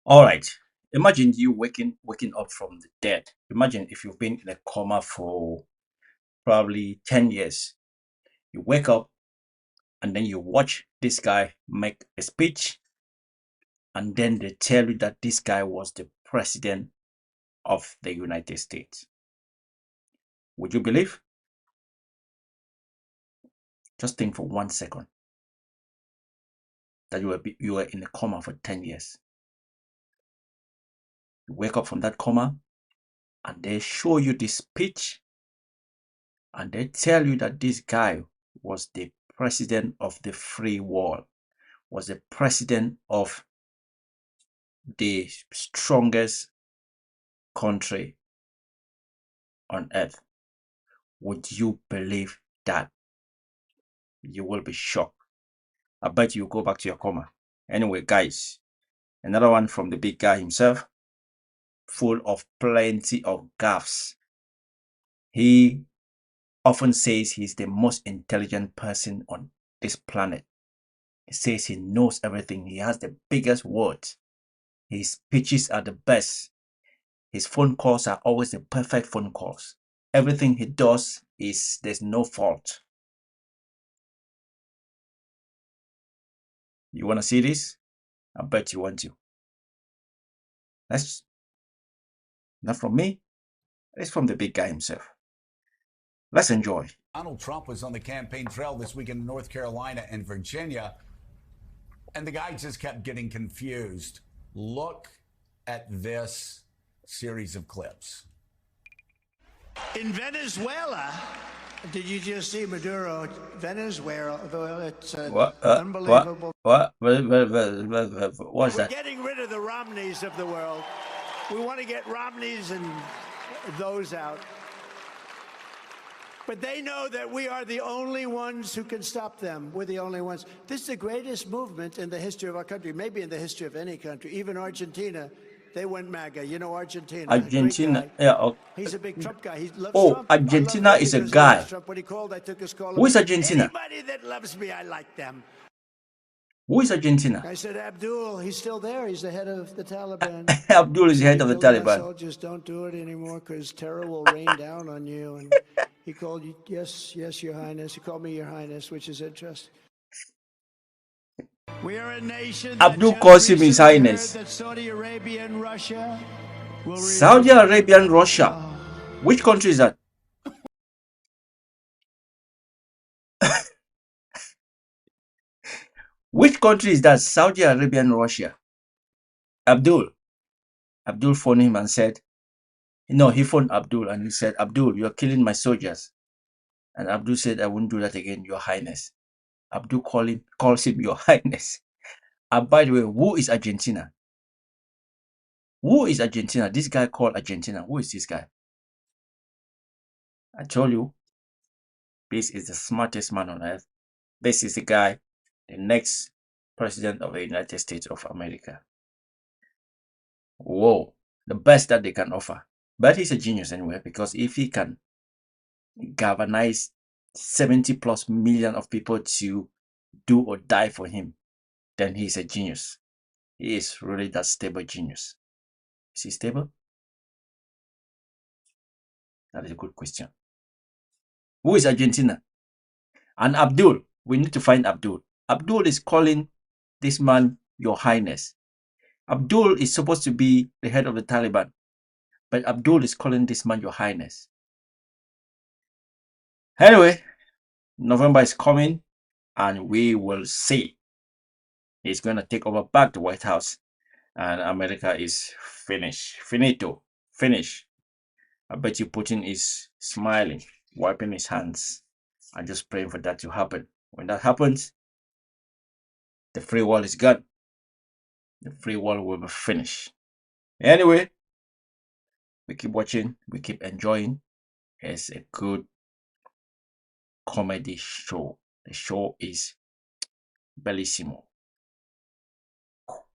All right. Imagine you waking up from the dead. Imagine if you've been in a coma for probably 10 years. You wake up and then you watch this guy make a speech, and then they tell you that this guy was the president of the United States. Would you believe? Just think for 1 second that you were in a coma for 10 years. You wake up from that coma and they show you this speech and they tell you that this guy was the president of the free world, was the president of the strongest country on earth. Would you believe that? You will be shocked. I bet you go back to your coma. Anyway, guys, another one from the big guy himself, full of plenty of gaffes. He often says he's the most intelligent person on this planet. He says he knows everything. He has the biggest words. His speeches are the best. His phone calls are always the perfect phone calls. Everything he does there's no fault. You want to see this? I bet you want to. That's not from me. It's from the big guy himself. Let's enjoy. Donald Trump was on the campaign trail this week in North Carolina and Virginia, and the guy just kept getting confused. Look at this series of clips. In Venezuela, did you just see Maduro? Venezuela, it's unbelievable. What's We're that? getting rid of the Romneys of the world. We want to get Romneys and those out. But they know that we are the only ones who can stop them. We're the only ones. This is the greatest movement in the history of our country, maybe in the history of any country. Even Argentina, they went MAGA. You know Argentina. Argentina. Yeah. He's a big Trump guy. He loves Oh, Trump. Argentina is a guy. Trump. When he called, I took his call. Who is Argentina? Anybody that loves me, I like them. Who is Argentina? I said, Abdul, he's still there. He's the head of the Taliban. Abdul is the head of the Taliban. Soldiers, don't do it anymore because terror will rain down on you. And he called you, yes, Your Highness. He called me Your Highness, which is interesting. We are a nation. Abdul calls him His Highness. That Saudi Arabia and Russia will Saudi Arabia and Russia. Which country is that? Which country is that? Saudi Arabia and Russia. Abdul phoned him and said, no, he phoned Abdul and he said, Abdul, you're killing my soldiers. And Abdul said, I won't do that again, Your Highness. Abdul calls him Your Highness. And by the way, who is Argentina? Who is Argentina? This guy called Argentina. Who is this guy? I told you, this is the smartest man on earth. This is the guy, the next president of the United States of America. Whoa, the best that they can offer. But he's a genius anyway, because if he can galvanize 70 plus million of people to do or die for him, then he's a genius. He is really that stable genius. Is he stable? That is a good question. Who is Argentina? And Abdul, we need to find Abdul. Abdul is calling this man Your Highness. Abdul is supposed to be the head of the Taliban, but Abdul is calling this man Your Highness. Anyway, November is coming and we will see. He's going to take over back the White House and America is finished. Finito. Finish. I bet you Putin is smiling, wiping his hands and just praying for that to happen. When that happens, the free world is gone. The free world will be finished. Anyway, we keep watching, we keep enjoying. It's a good comedy show. The show is bellissimo.